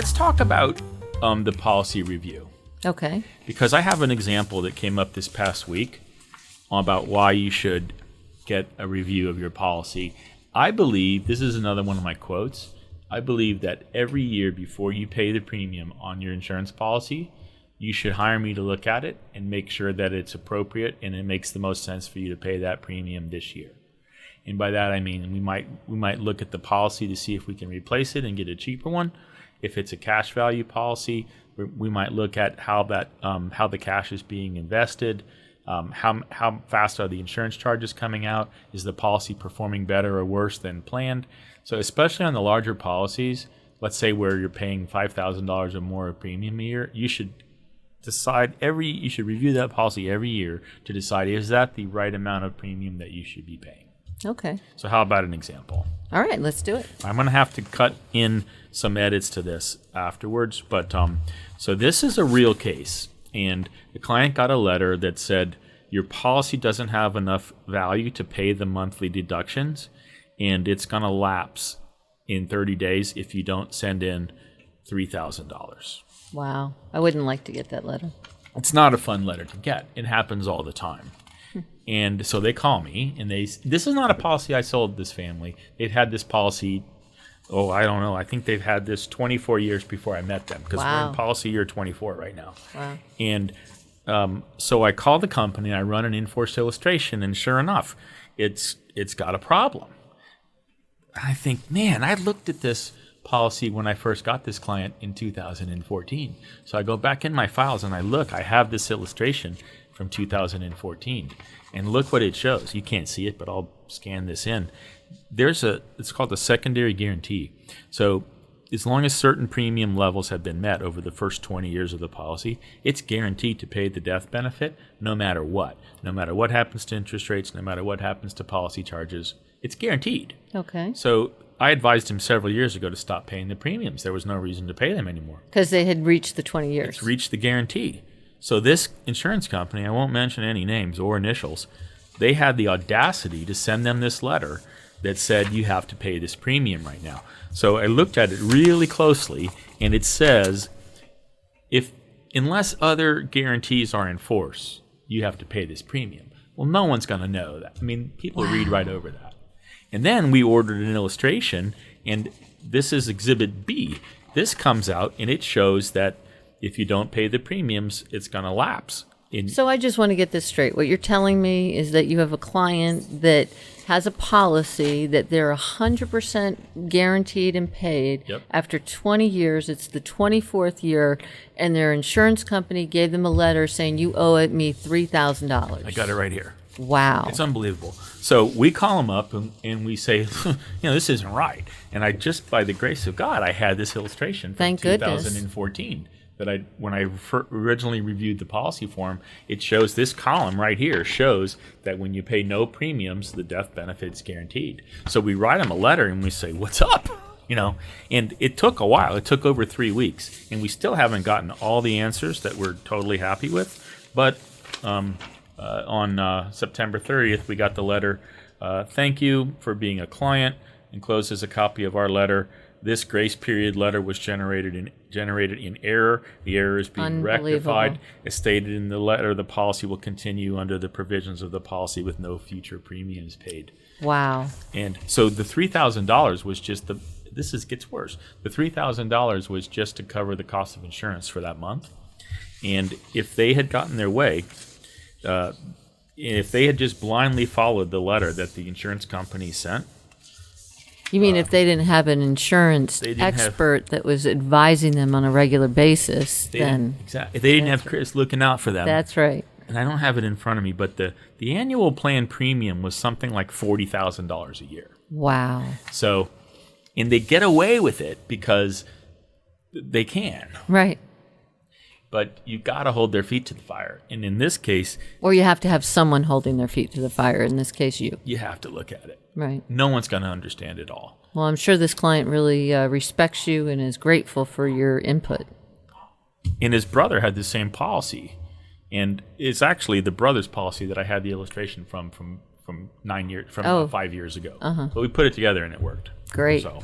let's talk about the policy review. Okay. Because I have an example that came up this past week about why you should get a review of your policy. I believe, this is another one of my quotes, I believe that every year before you pay the premium on your insurance policy, you should hire me to look at it and make sure that it's appropriate and it makes the most sense for you to pay that premium this year. And by that I mean we might look at the policy to see if we can replace it and get a cheaper one. If it's a cash value policy, we might look at how the cash is being invested. How fast are the insurance charges coming out? Is the policy performing better or worse than planned? So especially on the larger policies, let's say where you're paying $5,000 or more of premium a year, you should review that policy every year to decide, is that the right amount of premium that you should be paying? Okay. So how about an example? All right, let's do it. I'm going to have to cut in some edits to this afterwards, but so this is a real case. And the client got a letter that said, your policy doesn't have enough value to pay the monthly deductions, and it's going to lapse in 30 days if you don't send in $3,000. Wow. I wouldn't like to get that letter. It's not a fun letter to get. It happens all the time. And so they call me, and this is not a policy I sold this family. They'd had this policy, I don't know. I think they've had this 24 years before I met them, because we're in policy year 24 right now. Wow. And so I call the company, I run an in-force illustration, and sure enough, it's got a problem. I think, man, I looked at this policy when I first got this client in 2014. So I go back in my files and I have this illustration from 2014. And look what it shows. You can't see it, but I'll scan this in. It's called a secondary guarantee. So as long as certain premium levels have been met over the first 20 years of the policy, it's guaranteed to pay the death benefit no matter what. No matter what happens to interest rates, no matter what happens to policy charges, it's guaranteed. Okay. So I advised him several years ago to stop paying the premiums. There was no reason to pay them anymore. Because they had reached the 20 years. It's reached the guarantee. So this insurance company, I won't mention any names or initials, they had the audacity to send them this letter that said you have to pay this premium right now. So I looked at it really closely, and it says, unless other guarantees are in force, you have to pay this premium. Well, no one's going to know that. I mean, people read right over that. And then we ordered an illustration, and this is Exhibit B. This comes out, and it shows that if you don't pay the premiums, it's going to lapse. So I just want to get this straight. What you're telling me is that you have a client that has a policy that they're 100% guaranteed and paid. Yep. After 20 years, it's the 24th year, and their insurance company gave them a letter saying you owe me $3,000. I got it right here. Wow. It's unbelievable. So we call them up and we say, this isn't right. And I just, by the grace of God, I had this illustration from 2014. That when I originally reviewed the policy form, it shows this column right here shows that when you pay no premiums, the death benefit is guaranteed. So we write them a letter and we say, what's up? And it took a while. It took over 3 weeks, and we still haven't gotten all the answers that we're totally happy with. But on September 30th, we got the letter. Thank you for being a client. Enclosed is a copy of our letter. This grace period letter was generated in error. The error is being rectified. As stated in the letter, the policy will continue under the provisions of the policy with no future premiums paid. Wow. And so the $3,000 was just gets worse. The $3,000 was just to cover the cost of insurance for that month. And if they had gotten their way, if they had just blindly followed the letter that the insurance company sent, you mean if they didn't have an insurance expert that was advising them on a regular basis, then... Exactly. If they didn't have Chris looking out for them. That's right. And I don't have it in front of me, but the annual plan premium was something like $40,000 a year. Wow. So, and they get away with it because they can. Right. But you got to hold their feet to the fire. And in this case... Or you have to have someone holding their feet to the fire. In this case, you. You have to look at it. Right. No one's going to understand it all. Well, I'm sure this client really respects you and is grateful for your input. And his brother had the same policy. And it's actually the brother's policy that I had the illustration from 5 years ago. Uh-huh. But we put it together and it worked. Great. So